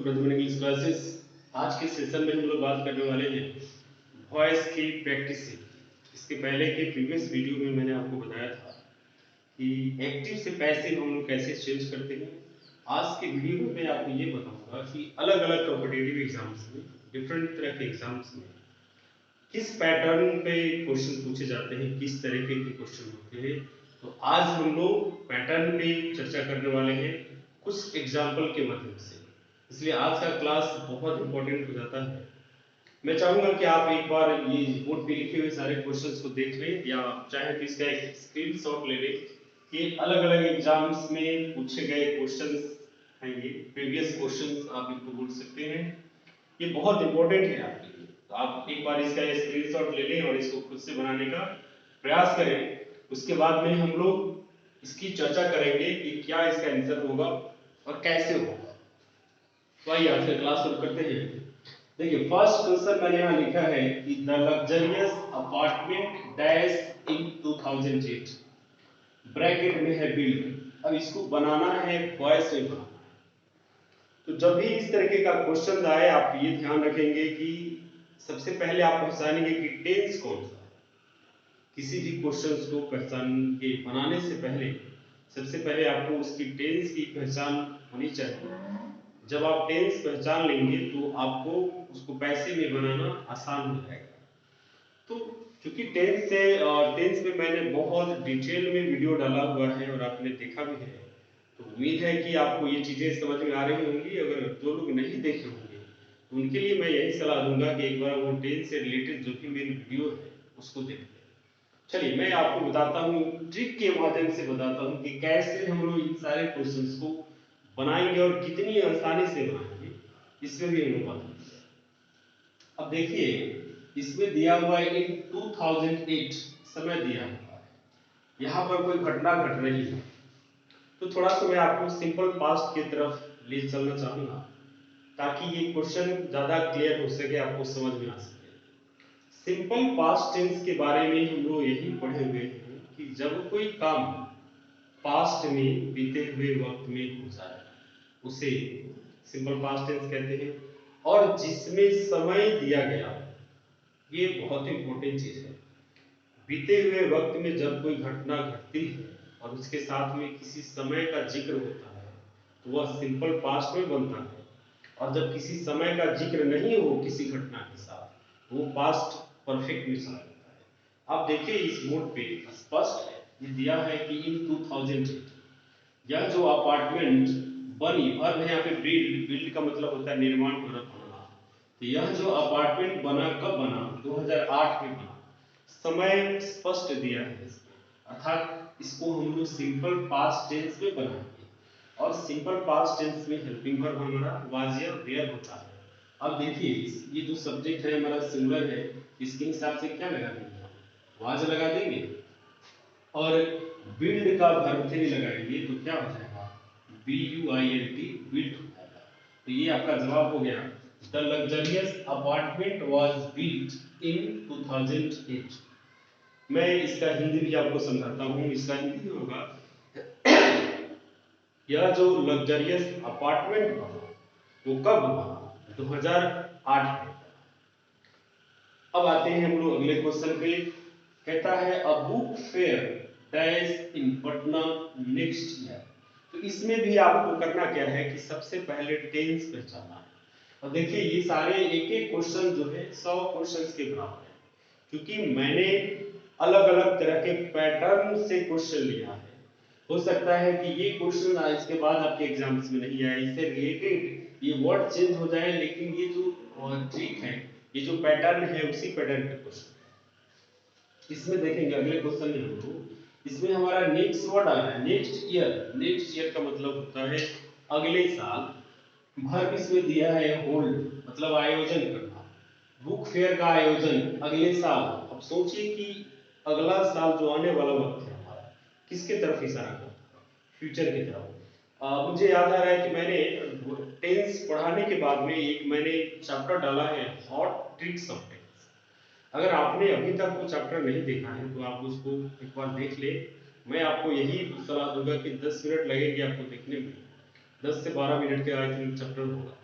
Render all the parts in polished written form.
Pradyuman English classes. आज के session में हम लोग बात करने वाले हैं वॉइस की प्रैक्टिस से। इसके पहले के प्रीवियस वीडियो में मैंने आपको बताया था कि एक्टिव से पैसिव हम लोग कैसे चेंज करते हैं। आज के वीडियो में मैं आपको ये बताऊंगा कि अलग अलग कॉम्पिटिटिव एग्जाम्स में, डिफरेंट तरह के एग्जाम्स में किस पैटर्न पे क्वेश्चन पूछे जाते हैं, किस तरीके के क्वेश्चन होते हैं। तो आज हम लोग पैटर्न पे चर्चा करने वाले हैं कुछ एग्जाम्पल के माध्यम से। इसलिए आज का क्लास बहुत इंपॉर्टेंट हो जाता है। मैं चाहूंगा कि आप एक बार ये बोर्ड पे लिखे हुए सारे क्वेश्चंस को देख लें, या चाहे तो इसका एक स्क्रीनशॉट ले लें कि अलग अलग एग्जाम्स में पूछे गए क्वेश्चंस हैं। ये प्रीवियस क्वेश्चंस आप इनको बोल सकते हैं, ये बहुत इंपॉर्टेंट है आपके लिए। तो आप एक बार इसका स्क्रीनशॉट ले लें और इसको खुद से बनाने का प्रयास करें। उसके बाद में हम लोग इसकी चर्चा करेंगे कि क्या इसका आंसर होगा और कैसे होगा। तो आइए आज का क्लास शुरू करते हैं। देखिए, फर्स्ट क्वेश्चन मैंने यहाँ लिखा है कि the luxurious apartment dash in 2008 bracket में है बिल्ड। अब इसको बनाना है वॉइस में बनाना है। तो जब भी इस तरीके का क्वेश्चन आए आप ये ध्यान रखेंगे कि सबसे पहले आप पहचानेंगे कि टेंस कौन सा है। किसी भी क्वेश्चन को पहचान के बनाने से पहले सबसे पहले आपको उसकी टेंस की पहचान होनी चाहिए। जब आप टेंस पहचान लेंगे तो आपको उसको पैसे में बनाना आसान हो जाएगा। तो क्योंकि टेंस में मैंने बहुत डिटेल में वीडियो डाला हुआ है और आपने देखा भी है, तो उम्मीद है कि आपको ये चीजें समझ में आ रही होंगी। अगर जो लोग नहीं देखे होंगे तो उनके लिए मैं यही सलाह दूंगा कि एक बार वो टेंस से रिलेटेड जो भी मेरी वीडियो है उसको देख लें। चलिए मैं आपको बताता हूँ, ट्रिक के माध्यम से बताता हूँ कि कैसे हम लोग इन सारे क्वेश्चंस को बनाएंगे और कितनी आसानी से बनाएंगे, इसमें भी हम लोग बात करेंगे। अब देखिए, इसमें दिया हुआ है इन 2008 समय दिया हुआ है, यहाँ पर कोई घटना घट रही है। तो थोड़ा सा मैं आपको सिंपल पास्ट की तरफ ले चलना चाहूंगा ताकि ये क्वेश्चन ज्यादा क्लियर हो सके, आपको समझ में आ सके। सिंपल पास्ट टेंस के बारे में हम लोग यही पढ़े हुए हैं कि जब कोई काम पास्ट में बीते हुए वक्त में हो जाए उसे सिंपल पास्ट टेंस कहते हैं। और जिसमें समय दिया गया, ये बहुत इंपॉर्टेंट चीज है। बीते हुए वक्त में जब कोई घटना घटती है और उसके साथ में किसी समय का जिक्र होता है तो वह सिंपल पास्ट में बनता है। और जब किसी समय का जिक्र नहीं हो किसी घटना के साथ, वो पास्ट परफेक्ट में चला जाता है। आप देखिए इस बोर्ड पे स्पष्ट है, ये दिया है कि इन 2008 यह जो अपार्टमेंट बनी, और यहाँ पे बिल्ड, बिल्ड का मतलब होता है निर्माण होना, बनना। तो यह जो अपार्टमेंट बना कब बना? 2008 में बना। समय स्पष्ट दिया है इसमें, अर्थात इसको हम लोग सिंपल पास्ट टेंस में बनाएंगे। और सिंपल पास्ट टेंस में हेल्पिंग वर्ब हमारा वाज या वेयर होता है। अब देखिए, ये जो सब्जेक्ट है हमारा सिंगुलर है, इसके हिसाब से क्या लगा देंगे? वाज लगा देंगे। और बिल्ड का वर्ब 3 लगाएंगे तो क्या हो जाएगा? BUILT, बिल्ट हो जाएगा। तो ये आपका जवाब हो गया, the luxurious apartment was built in 2008। मैं इसका हिंदी भी आपको समझाता हूँ। इसका हिंदी होगा, यह जो लग्जरियस अपार्टमेंट बना वो कब बना? 2008 में। अब आते हैं हम लोग अगले क्वेश्चन पे। कहता है a book fair dash in Patna next year. तो इसमें भी आपको करना क्या है कि सबसे पहले टेंस पहचानना है। और देखिए ये सारे एक एक क्वेश्चन जो है 100 क्वेश्चंस के बराबर है, क्योंकि मैंने अलग अलग तरह के पैटर्न से क्वेश्चन लिया है। हो सकता है कि ये क्वेश्चन इसके बाद आपके एग्जाम्स में नहीं आए, इससे रिलेटेड ये वर्ड चेंज हो जाए, लेकिन ये जो ट्रिक है, ये जो पैटर्न है उसी पैटर्न के क्वेश्चन इसमें देखेंगे। अगले क्वेश्चन में हम लोग, इसमें हमारा नेक्स्ट वर्ड आ रहा है नेक्स्ट ईयर। नेक्स्ट ईयर का मतलब होता है अगले साल। वर्ब इसमें दिया है होल्ड, मतलब आयोजन करना। बुक फेयर का आयोजन अगले साल। अब सोचिए कि अगला साल जो आने वाला वक्त है हमारा, किसके तरफ इशारा करता है? फ्यूचर की तरफ। मुझे याद आ रहा है कि मैंने टेंस पढ़ाने के बाद में एक मैंने चैप्टर डाला है हॉट ट्रिक्स ऑफ टेंस। अगर आपने अभी तक वो चैप्टर नहीं देखा है तो आप उसको एक बार देख ले। मैं आपको यही सलाह दूंगा कि 10 मिनट लगेगी आपको देखने में, 10 से 12 मिनट के आई थिंक चैप्टर होगा।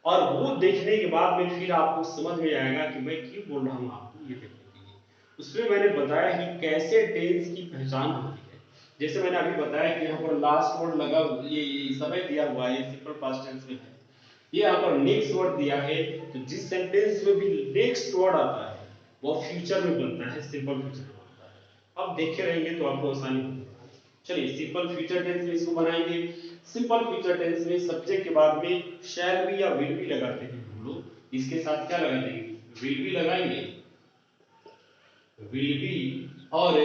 और वो देखने के बाद में फिर आपको समझ में आएगा कि मैं क्यों बोल रहा हूँ आपको ये देखने के लिए। उसमें मैंने बताया कि कैसे टेंस की पहचान होती है। जैसे मैंने अभी बताया कि यहाँ पर लास्ट वर्ड लगा, ये समय दिया हुआ है, सिंपल पास्ट टेंस में है। ये यहाँ पर नेक्स्ट वर्ड दिया है, तो जिस सेंटेंस में भी नेक्स्ट वर्ड आता है वो फ्यूचर में बनता है, सिंपल फ्यूचर में बनता है। अब देखे रहेंगे तो आपको आसानी होगी। चलिए सिंपल फ्यूचर टेंस में इसको बनाएंगे। सिंपल फ्यूचर टेंस में सब्जेक्ट के बाद में शैल बी या विल बी लगाते हैं हम लोग। इसके साथ क्या लगा देंगे, विल बी लगाएंगे, विल बी, और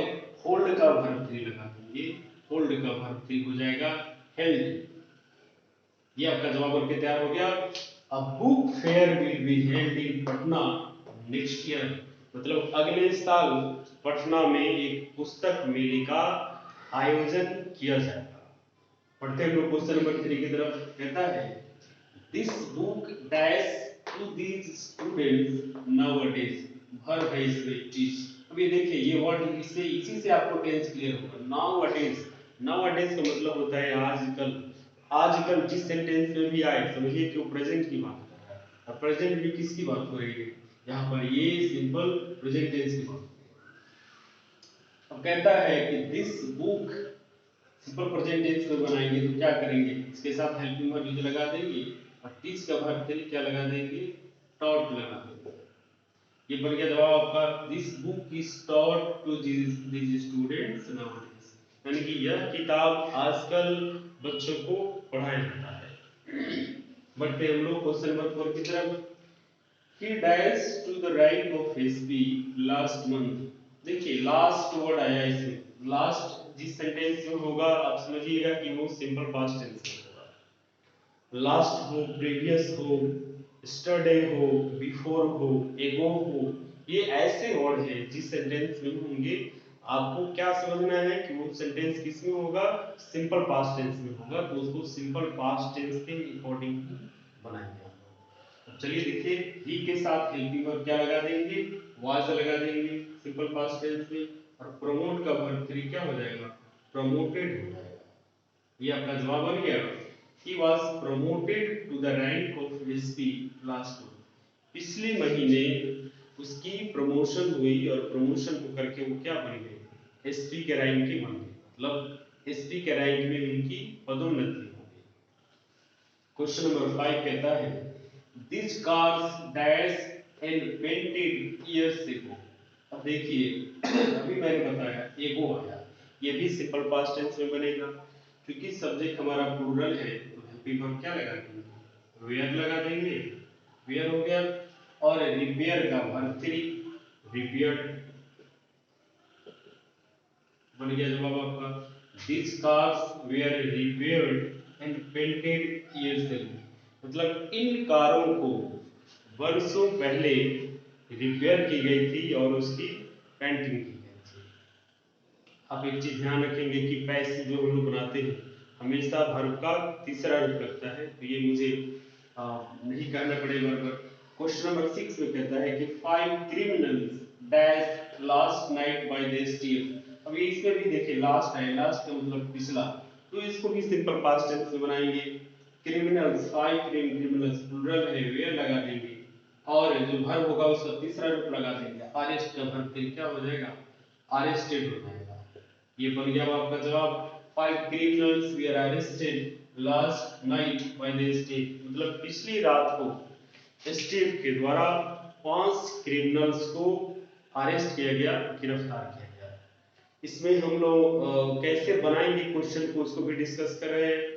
होल्ड का वर्ब थ्री लगा देंगे। होल्ड का वर्ब थ्री हो जाएगा हेल्ड। ये आपका जवाब बनके तैयार हो गया। A book fair will be held in Patna next year, मतलब अगले साल पटना में एक पुस्तक मेले का आयोजन किया जाएगा। पढ़ते हैं लोग क्वेश्चन नंबर 3 की तरफ। कहता है this book dash to these students nowadays, भर है इसमें टीच। अब ये देखिए ये वर्ड, इससे इसी से आपको टेंस क्लियर होगा। नाउअडेज, नाउअडेज का मतलब होता है आजकल। आजकल जिस सेंटेंस में भी आए समझिए कि वो प्रेजेंट की बात कर रहा है। अब प्रेजेंट भी किसकी बात हो रही है, यहाँ पर ये सिंपल प्रेजेंट टेंस की बात। अब कहता है कि this book, simple present tense में बनाएंगे तो क्या करेंगे, इसके साथ हेल्पिंग वर्ब यूज लगा देंगे और टीच का वर्ब थे क्या लगा देंगे, टॉट लगा देंगे। ये बन गया जवाब आपका। This book is taught to this students nowadays, यानी कि यह किताब आजकल बच्चों को पढ़ाया जाता है। बढ़ते हम लोग क्वेश्चन नंबर 4 की तरफ। He dash to the rank of SP last month। देखिए लास्ट वर्ड आया इसमें। लास्ट जिस सेंटेंस में होगा आप समझिएगा कि वो सिंपल पास्ट टेंस में होगा। लास्ट हो, प्रीवियस हो, स्टरडे हो, बिफोर हो, एगो हो, ये ऐसे वर्ड है जिस सेंटेंस में होंगे आपको क्या समझना है कि वो सेंटेंस किस में होगा, सिंपल पास्ट टेंस में होगा। तो उसको सिंपल पास्ट टेंस के अकॉर्डिंग बनाएंगे। चलिए देखिए, ही के साथ हेल्पिंग वर्ब क्या लगा देंगे, वाज लगा देंगे सिंपल पास्ट टेंस में, और प्रमोट का वर्ब थ्री क्या हो जाएगा, प्रमोटेड हो जाएगा। ये आपका जवाब बन गया। He was promoted to the rank of SP last month. पिछले महीने उसकी प्रमोशन हुई और प्रमोशन को करके वो क्या बन गए, एसपी के रैंक के बन गए, मतलब एसपी के रैंक में उनकी पदोन्नति हो गई। क्वेश्चन नंबर 5 कहता है These cars dash and painted years ago। अब देखिए अभी मैंने बताया एगो आया, ये भी सिंपल पास्ट टेंस में बनेगा क्योंकि सब्जेक्ट हमारा प्लूरल है तो हेल्पिंग वर्ब क्या लगा देंगे, वेयर लगा देंगे, वेयर हो गया। और रिपेयर का वर्ब थ्री रिपेयर्ड बन गया जवाब आपका। These cars were repaired and painted years ago, मतलब इन कारों को वर्षों पहले रिपेयर की गई थी और उसकी पेंटिंग की गई थी। आप एक चीज ध्यान रखेंगे कि पैसे जो हम लोग बनाते हैं हमेशा वर्ब का तीसरा रूप लगता है, तो ये मुझे नहीं करना पड़ेगा। क्वेश्चन नंबर 6 में कहता है कि 5 criminals dash last night by the steel. अब ये इसमें भी देखिए लास्ट है, लास्ट का मतलब पिछला, तो इसको भी सिंपल पास्ट टेंस में बनाएंगे। क्रिमिनल्स, 5 क्रिमिनल्स प्लूरल है, वेयर लगा देंगे और जो वर्ब होगा उसका तीसरा रूप लगा देंगे। अरेस्ट का वर्ब फिर क्या हो जाएगा, अरेस्टेड हो जाएगा। ये बन गया आपका जवाब। 5 criminals were arrested last night by the state, मतलब पिछली रात को स्टेट के द्वारा 5 क्रिमिनल्स को अरेस्ट किया गया, गिरफ्तार किया गया। इसमें हम लोग कैसे बनाएंगे क्वेश्चन को उसको भी डिस्कस कर रहे हैं,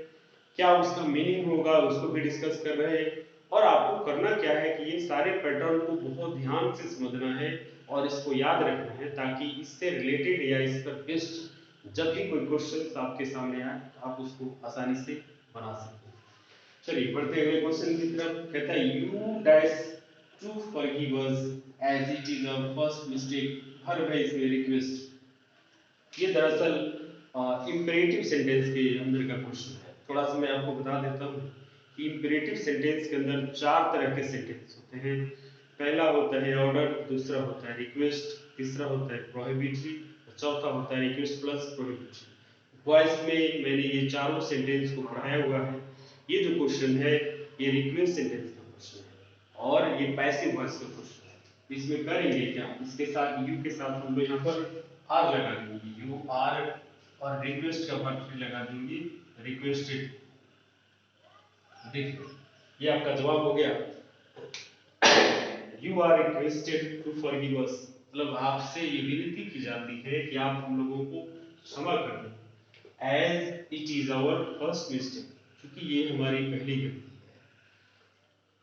क्या उसका मीनिंग होगा उसको भी डिस्कस कर रहे हैं। और आपको करना क्या है कि ये सारे पैटर्न को बहुत ध्यान से समझना है और इसको याद रखना है ताकि इससे रिलेटेड या इस पर बेस्ड जब भी कोई क्वेश्चन आपके सामने आए तो आप उसको आसानी से बना सकते हैं। चलिए बढ़ते अगले क्वेश्चन की तरफ। कहता है you dash to forgive us as it is our first mistake, हर है इसमें रिक्वेस्ट। ये दरअसल इंपेरेटिव सेंटेंस के अंदर का क्वेश्चन है। थोड़ा सा मैं आपको बता देता हूँ कि इंपेरेटिव सेंटेंस के अंदर 4 तरह के सेंटेंस होते हैं। पहला होता है ऑर्डर, दूसरा होता है रिक्वेस्ट, तीसरा होता है प्रोहिबिटरी, चौथा होता है रिक्वेस्ट प्लस प्रोहिबिटरी। वॉइस में मैंने ये चारों सेंटेंस को पढ़ाया हुआ है। ये जो क्वेश्चन है ये रिक्वेस्ट सेंटेंस का और ये पैसिव वॉइस का क्वेश्चन है। इसमें करेंगे क्या, इसके साथ यू के साथ हम लोग यहाँ पर आर लगा देंगे, यू आर, और रिक्वेस्ट का वर्ब भी लगा देंगे, रिक्वेस्टेड। देखिए ये आपका जवाब हो गया, you are requested to forgive us, मतलब आपसे ये विनती की जाती है कि आप हम लोगों को क्षमा कर दें, as it is our first mistake, क्योंकि ये हमारी पहली गलती है।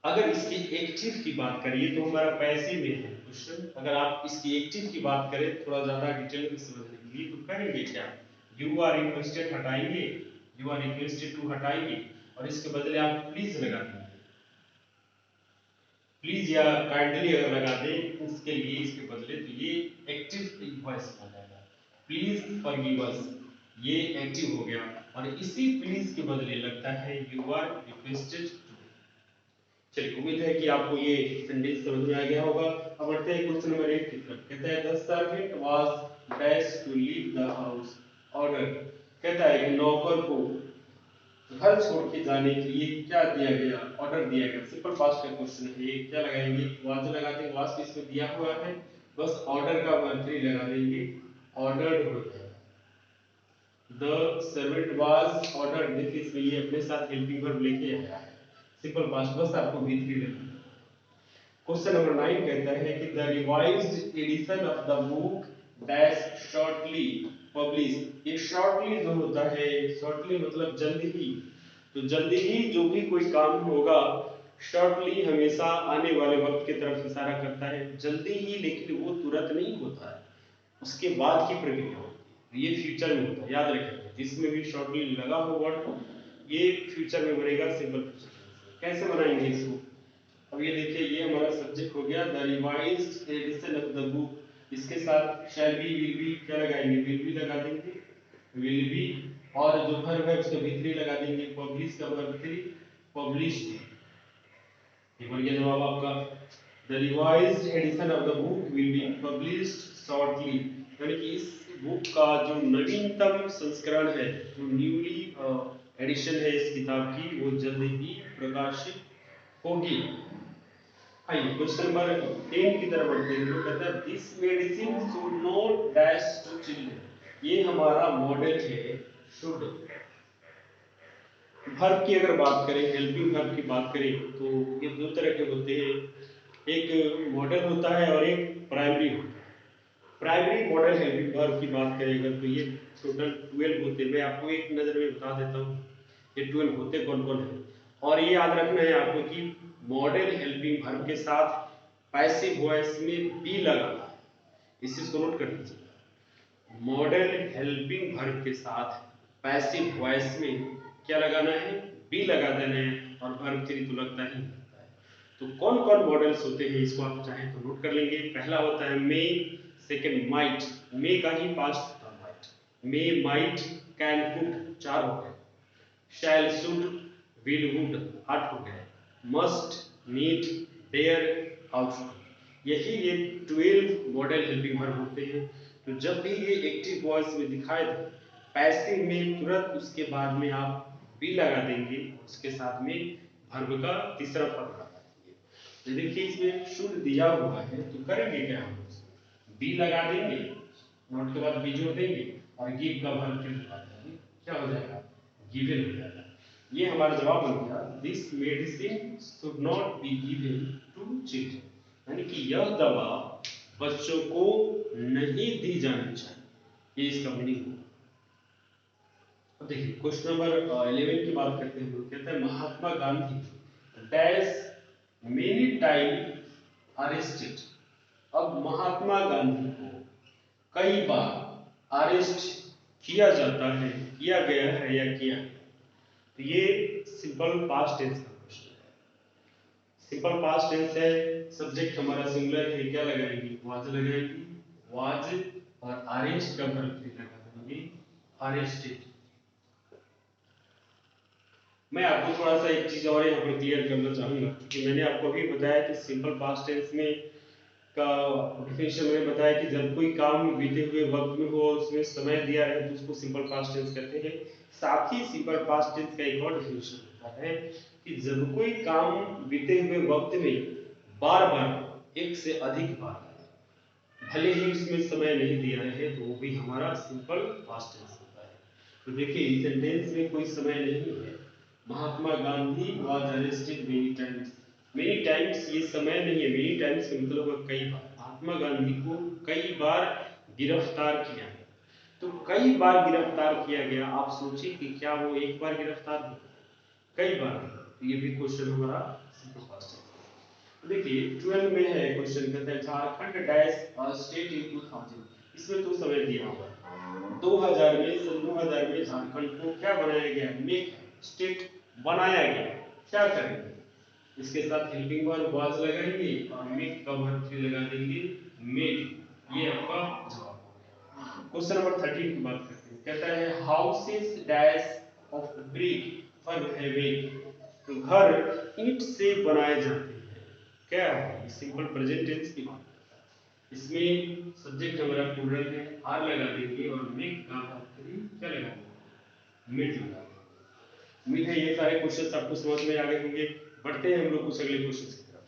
अगर इसकी एक्टिव की बात करिए तो हमारा पैसिव में है क्वेश्चन, अगर आप इसकी एक्टिव की बात करें थोड़ा ज्यादा डिटेल में समझने के लिए, तो करेंगे क्या, यू आर रिक्वेस्टेड हटाएंगे, यू आर रिक्वेस्टेड टू हटाएंगे, और इसके बदले आप प्लीज लगा देंगे, प्लीज या काइंडली अगर लगा दें इसके लिए, इसके बदले, तो ये एक्टिव वॉइस हो जाएगा, प्लीज फॉरगिव अस, ये एक्टिव हो गया, और इसी प्लीज के बदले लगता है यू आर रिक्वेस्टेड टू। चलिए उम्मीद है कि आपको ये सेंटेंस समझ में आ गया होगा। अब बढ़ते हैं क्वेश्चन नंबर 8 की तरफ। कहता है the servant was dash to leave the house, order, कहता है कि नौकर को घर छोड़ के जाने के लिए क्या दिया गया, ऑर्डर दिया गया। सिंपल पास्ट का क्वेश्चन है ये, क्या लगाएंगे, वाज लगाते हैं, वाज इसमें दिया हुआ है, बस ऑर्डर का वर्ब 3 लगा देंगे, ऑर्डर्ड हो जाएगा। द सर्वेंट वाज ऑर्डर्ड, देखिए इसमें ये अपने साथ हेल्पिंग वर्ब लेके आया है, सिंपल पास्ट, बस आपको V3 लेना है। क्वेश्चन नंबर 9 कहता है कि the revised edition of the book dash shortly publish, ये शॉर्टली जो होता है, शॉर्टली मतलब जल्दी ही, तो जल्दी ही जो भी कोई काम होगा, शॉर्टली हमेशा आने वाले वक्त की तरफ इशारा करता है, जल्दी ही, लेकिन वो तुरंत नहीं होता है, उसके बाद की प्रक्रिया होती है, ये फ्यूचर में होता है, याद रखिएगा, जिसमें भी शॉर्टली लगा हो वर्ड ये फ्यूचर में बनेगा, सिंपल फ्यूचर। कैसे बनाएंगे इसको, अब ये देखिए ये हमारा सब्जेक्ट हो गया the revised edition of the book, इसके साथ शैल बी विल बी क्या लगाएंगे, विल बी लगा देंगे, विल बी, और जो वर्ब है उसका V3 लगा देंगे, पब्लिश का वर्ब 3 पब्लिश्ड, ये बन गया जवाब आपका, the revised edition of the book will be published shortly, यानी कि इस बुक का जो नवीनतम संस्करण है, जो न्यूली एडिशन है इस किताब की, वो जल्द ही प्रकाशित होगी। आइए क्वेश्चन नंबर 10 की तरफ बढ़ते हैं, जो कहता है this medicine should not dash to children, ये हमारा मॉडल है शुड। वर्ब की अगर बात करें, हेल्पिंग वर्ब की बात करें, तो ये दो तरह के होते हैं, एक मॉडल होता है और एक प्राइमरी होता है। प्राइमरी मॉडल हेल्पिंग वर्ब की बात करें अगर, तो ये टोटल 12 होते हैं, मैं आपको एक नजर में बता देता हूँ ये 12 होते कौन कौन है, और ये याद रखना है आपको कि मॉडल हेल्पिंग वर्ब के साथ पैसिव वॉइस में बी लगाना है, इस चीज को नोट कर लीजिए, मॉडल हेल्पिंग वर्ब के साथ पैसिव वॉइस में क्या लगाना है, बी लगा देना है, और वर्ब 3 तो लगता ही लगता है। तो कौन कौन मॉडल्स होते हैं इसको आप चाहें तो नोट कर लेंगे। पहला होता है मे, सेकंड माइट, मे का ही पास्ट होता है might, may might can could 4 हो गए, शैल शुड विल वुड 8 हो गए, must need dare how to, यही ये 12 मॉडल हेल्पिंग वर्ब होते हैं। तो जब भी ये एक्टिव वॉइस में दिखाए दे, पैसिव में तुरंत उसके बाद में आप बी लगा देंगे, उसके साथ में वर्ब का तीसरा फॉर्म लगा देंगे। तो देखिए इसमें शुड दिया हुआ है, तो करेंगे क्या हम, बी लगा देंगे, नोट के बाद बी जोड़ देंगे, और गिव का वर्ब फिर लगा देंगे, क्या हो जाएगा, गिवन हो जाएगा। ये हमारा जवाब बन गया, this medicine should not be given to children, यानी कि यह दवा बच्चों को नहीं दी जानी चाहिए, ये इसका मीनिंग होगा। अब देखिए क्वेश्चन नंबर 11 की बात करते हैं, कहता है Mahatma Gandhi dash many time arrested, अब महात्मा गांधी को कई बार अरेस्ट किया जाता है, किया गया है या किया गया, तो ये सिंपल पास्ट टेंस का क्वेश्चन है, सिंपल पास्ट टेंस है, सब्जेक्ट हमारा सिंगुलर है, क्या लगाएंगे, वाज लगाएंगे, वाज, और अरेस्ट का वर्ब लगा देंगे, अरेस्टेड। मैं आपको थोड़ा सा एक चीज और यहाँ पर क्लियर करना चाहूंगा, कि मैंने आपको अभी बताया कि सिंपल पास्ट टेंस में का डेफिनेशन मैंने बताया कि जब कोई काम बीते हुए वक्त में हो और उसमें समय दिया है तो उसको सिंपल पास्ट टेंस कहते हैं। साथ ही सिंपल पास्ट टेंस का एक और डेफिनेशन होता है कि जब कोई काम बीते हुए वक्त में बार बार, एक से अधिक बार, भले ही उसमें समय नहीं दिया है तो वो भी हमारा सिंपल पास्ट टेंस होता है। तो देखिए इस सेंटेंस में कोई समय नहीं है। Mahatma Gandhi was arrested many times, ये समय नहीं है। मेनी टाइम्स का मतलब है कई बार। महात्मा गांधी को कई बार गिरफ्तार किया गया। तो कई बार गिरफ्तार किया गया, आप सोचिए कि क्या वो एक बार गिरफ्तार हुआ, कई बार। तो ये भी क्वेश्चन हमारा सिंपल पास्ट है। देखिए 12 में है क्वेश्चन, कहता है झारखंड डैश स्टेट इन 2000। इसमें तो समय दिया हुआ 2000 में, सन 2000 में झारखंड को क्या बनाया गया, मेक स्टेट बनाया गया। क्या करेंगे, इसके साथ हेल्पिंग वर्ब वाज लगाएंगे और मेक का वर्ब फिर लगा देंगे मेड। ये आपका जवाब हो गया। क्वेश्चन नंबर 13 की बात करते हैं, कहता है houses dash of brick for having. तो घर ईंट से बनाए जाते हैं। क्या है, सिंपल प्रेजेंट टेंस की बात। इसमें सब्जेक्ट हमारा प्लूरल है, आर लगा देंगे और मेक का क्या लगा देंगे, मेड लगा देंगे। उम्मीद है ये सारे क्वेश्चंस आपको समझ में आ गए होंगे। बढ़ते हैं हम लोग कुछ अगले क्वेश्चंस की तरफ।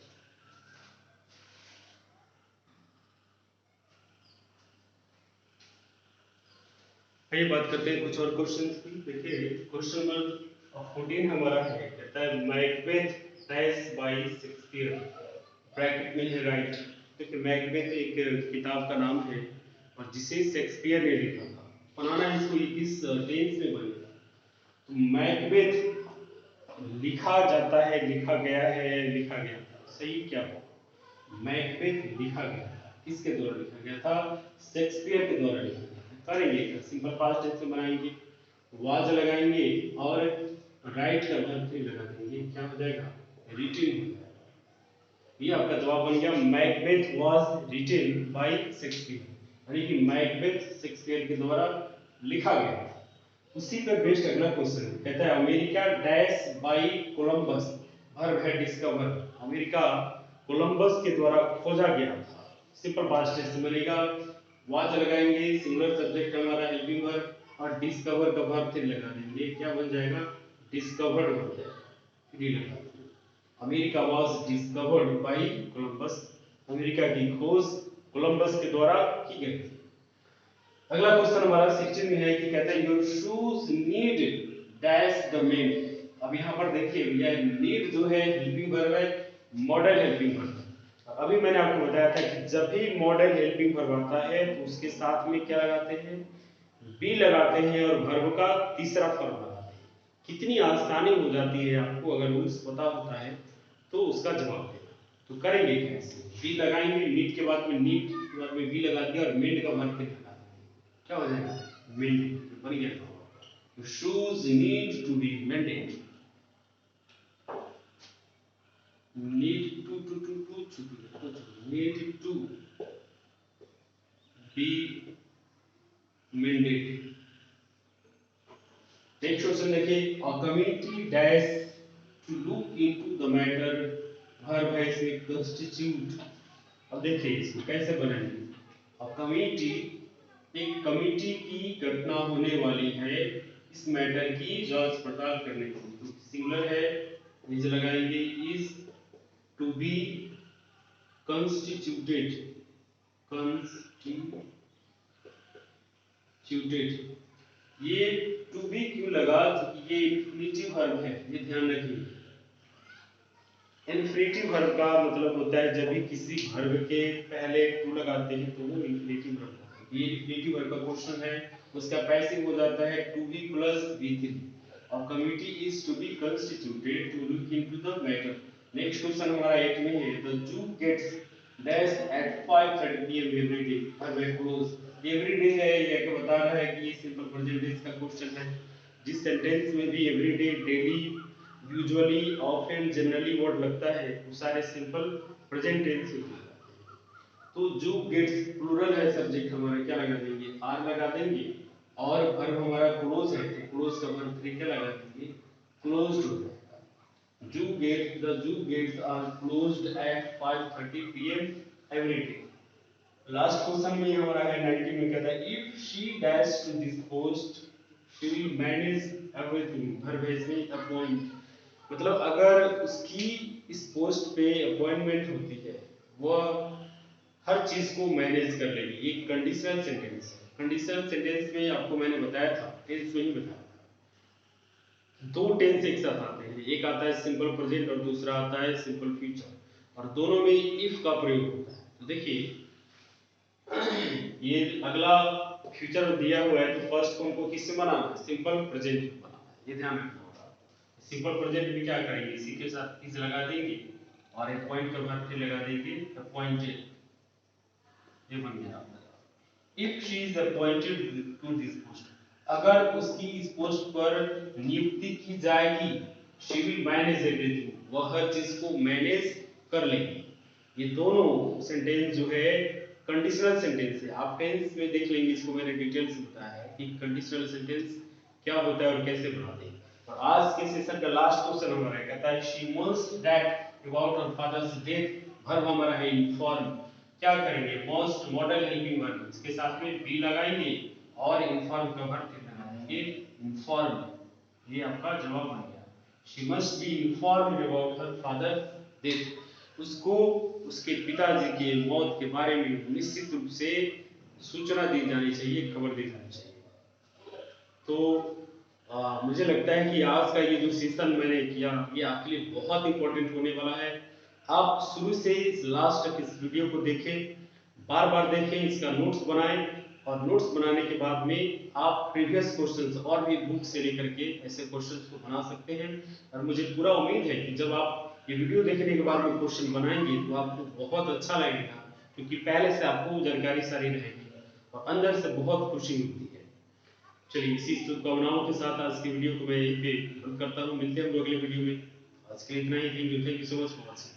आइए बात करते हैं कुछ और क्वेश्चंस की। देखिए क्वेश्चन नंबर 14 हमारा है, कहता है Macbeth dash by Shakespeare, bracket में है राइट। देखिए मैकबेथ एक किताब का नाम है और जिसे शेक्सपियर ने लिखा था। बनाना इसको किस टेंस में बनेगा, तो मैकबेथ लिखा जाता है, लिखा गया है, लिखा गया था, सही क्या हो, मैकबेथ लिखा गया था, किसके द्वारा लिखा गया था, शेक्सपियर के द्वारा लिखा गया था। करेंगे सिंपल पास्ट टेंस में बनाएंगे, वाज लगाएंगे और राइट का वर्ब फिर लगा देंगे, क्या हो जाएगा, रिटन हो जाएगा। ये आपका जवाब बन गया, Macbeth was written by Shakespeare, यानी कि मैकबेथ शेक्सपियर के द्वारा लिखा गया। उसी पर बेस्ड अगला क्वेश्चन है, कहता है America dash by Columbus, verb है डिस्कवर, अमेरिका कोलंबस के द्वारा खोजा गया था। सिंपल पास्ट टेंस बनेगा, वाज लगाएंगे, सिंगुलर सब्जेक्ट हमारा हेल्पिंग वर्ब और डिस्कवर का वर्ब फिर लगा देंगे, क्या बन जाएगा, डिस्कवर्ड बन जाएगा। फिर लगा देंगे America was discovered by Columbus, America की खोज कोलंबस के द्वारा की गई थी। अगला क्वेश्चन हमारा 16 में है कि कहता है your shoes need dash the main. अब यहाँ पर देखिए भैया नीड जो है हेल्पिंग वर्ब है, मॉडल हेल्पिंग वर्ब। अभी मैंने आपको बताया था कि जब भी मॉडल हेल्पिंग वर्ब आता है तो उसके साथ में क्या लगाते हैं, बी लगाते हैं और वर्ब का तीसरा फॉर्म लगाते हैं। कितनी आसानी हो जाती है आपको अगर रूल्स पता होता है तो उसका जवाब देना। तो करेंगे कैसे, बी लगाएंगे, नीड के बाद में नीड के बाद में बी लगा दिया और मेड का वर्ब फिर लगा देंगे, क्या हो जाएगा, मेंटेन बन गया। तो shoes need to be maintained, need to need to be maintained. Next question देखिए, a committee dash to look into the matter, verb है इसमें कंस्टिट्यूट। अब देखिए इसको कैसे बनाएंगे, अ कमिटी, एक कमिटी की घटना होने वाली है इस मैटर की जांच पड़ताल करने की। तो सिंगुलर है, इज लगाएंगे, is to be constituted, constituted. ये टू बी क्यों लगा, क्योंकि ये इंफिनिटिव वर्ब है, ये ध्यान रखिए। इंफिनिटिव वर्ब का मतलब होता है जब भी किसी वर्ब के पहले टू लगाते हैं तो वो इंफिनिटिव वर्ब होता है। ये इंफिनिटिव वर्ब का क्वेश्चन है, उसका पैसिव हो जाता है to be plus V three. और committee is to be constituted to look into the matter. Next question हमारा 8 में है, the zoo gates dash at 5:30 PM every day, verb है क्लोज। एवरी डे है, ये क्या बता रहा है कि ये सिंपल प्रेजेंट टेंस का क्वेश्चन है। जिस सेंटेंस में भी every day, daily, usually, often, generally word लगता है वो सारे सिंपल प्रेजेंट टेंस में होते हैं। तो जो गेट्स प्लूरल है, सब्जेक्ट हमारा क्या लगा देंगे, आर लगा देंगे और वर्ब हमारा क्लोज है तो क्लोज का वर्ब फिर क्या लगा देंगे, क्लोज्ड हो जाएगा। Zoo gate, the zoo gates are closed at 5:30 PM every day. Last question में हमारा है 90 में, कहता है if she dash to this post she will manage everything, verb है इसमें अपॉइंट। मतलब अगर उसकी इस पोस्ट पे अपॉइंटमेंट होती है, वह हर चीज को मैनेज कर लेगी। ये कंडीशनल सेंटेंस है। कंडीशनल सेंटेंस में आपको मैंने बताया था, टेंस में ही बताया था, दो टेंस एक साथ आते हैं। एक आता है सिंपल प्रेजेंट और दूसरा आता है सिंपल फ्यूचर, और दोनों में इफ का प्रयोग होता है। तो देखिए ये अगला फ्यूचर दिया हुआ है, तो फर्स्ट को हमको किससे बनाना है? सिंपल प्रेजेंट बनाना है, ये ध्यान रखना होगा। सिंपल प्रेजेंट में क्या करेंगे? इसी के साथ इज लगा देंगे और एक पॉइंट का बाद फिर लगा देंगे अपॉइंटेड, ये बन गया। If she is appointed to this post, अगर उसकी इस पोस्ट पर नियुक्ति की जाएगी, शी विल मैनेज एवरीथिंग, वह हर चीज को मैनेज कर लेगी। ये दोनों सेंटेंस जो है कंडीशनल सेंटेंस है। आप टेंस में देख लेंगे, इसको मैंने डिटेल से बताया है कि कंडीशनल सेंटेंस क्या होता है और कैसे बनाते हैं। और आज के सेशन का लास्ट क्वेश्चन हमारा कहता है she must that about her father's death, verb हमारा है इन्फॉर्म। क्या करेंगे? मोस्ट मॉडल हेल्पिंग वर्ब, इसके साथ में बी लगाएंगे और इन्फॉर्म का वर्ब फिर लगाएंगे इन्फॉर्म। ये आपका जवाब बन गया। She must be informed about her father death, उसको उसके पिताजी के मौत के बारे में निश्चित रूप से सूचना दी जानी चाहिए, खबर दी जानी चाहिए। तो मुझे लगता है कि आज का ये जो सेशन मैंने किया, ये आपके लिए बहुत इंपॉर्टेंट होने वाला है। आप शुरू से लास्ट तक इस वीडियो को देखें, बार बार देखें, इसका नोट्स बनाएं, और नोट्स बनाने के बाद में आप प्रीवियस क्वेश्चंस और भी बुक से लेकर के ऐसे क्वेश्चंस को बना सकते हैं। और मुझे पूरा उम्मीद है कि जब आप ये वीडियो देखने के बाद में क्वेश्चन बनाएंगे तो आपको बहुत अच्छा लगेगा, क्योंकि पहले से आपको जानकारी सारी रहेगी और अंदर से बहुत खुशी मिलती है। चलिए इसी शुभकामनाओं के साथ आज की वीडियो को मैं यहीं पे बंद करता हूँ। मिलते हैं हम लोग अगले वीडियो में। आज के लिए इतना ही। Thank you so much for watching.